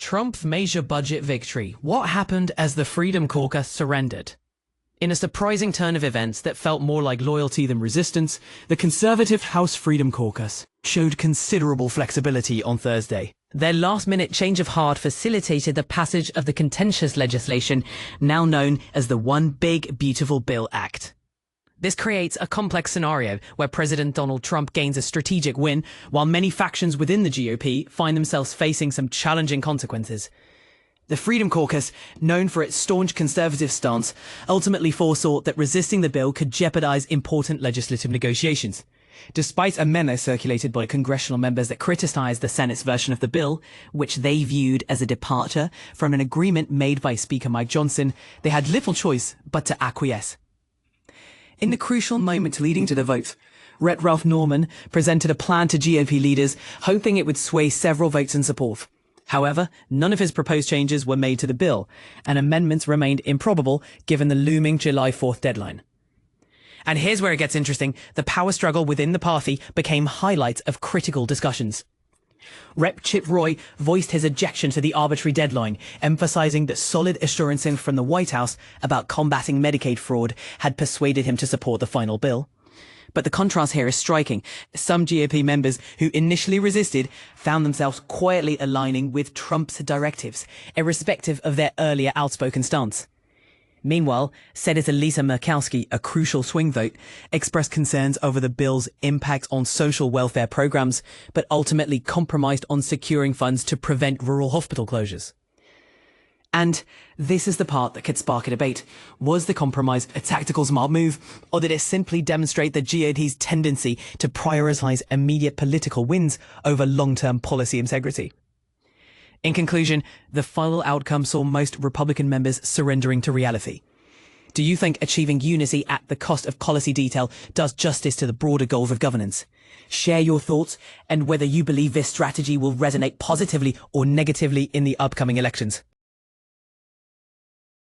Trump's major budget victory. What happened as the Freedom Caucus surrendered? In a surprising turn of events that felt more like loyalty than resistance, the conservative House Freedom Caucus showed considerable flexibility on Thursday. Their last-minute change of heart facilitated the passage of the contentious legislation now known as the One Big Beautiful Bill Act. This creates a complex scenario where President Donald Trump gains a strategic win, while many factions within the GOP find themselves facing some challenging consequences. The Freedom Caucus, known for its staunch conservative stance, ultimately foresaw that resisting the bill could jeopardize important legislative negotiations. Despite a memo circulated by congressional members that criticized the Senate's version of the bill, which they viewed as a departure from an agreement made by Speaker Mike Johnson, they had little choice but to acquiesce. In the crucial moment leading to the vote, Rep. Ralph Norman presented a plan to GOP leaders, hoping it would sway several votes in support. However, none of his proposed changes were made to the bill, and amendments remained improbable given the looming July 4th deadline. And here's where it gets interesting. The power struggle within the party became highlights of critical discussions. Rep. Chip Roy voiced his objection to the arbitrary deadline, emphasizing that solid assurances from the White House about combating Medicaid fraud had persuaded him to support the final bill. But the contrast here is striking. Some GOP members who initially resisted found themselves quietly aligning with Trump's directives, irrespective of their earlier outspoken stance. Meanwhile, Senator Lisa Murkowski, a crucial swing vote, expressed concerns over the bill's impact on social welfare programs, but ultimately compromised on securing funds to prevent rural hospital closures. And this is the part that could spark a debate. Was the compromise a tactical smart move, or did it simply demonstrate the GOP's tendency to prioritize immediate political wins over long-term policy integrity? In conclusion, the final outcome saw most Republican members surrendering to reality. Do you think achieving unity at the cost of policy detail does justice to the broader goals of governance? Share your thoughts and whether you believe this strategy will resonate positively or negatively in the upcoming elections.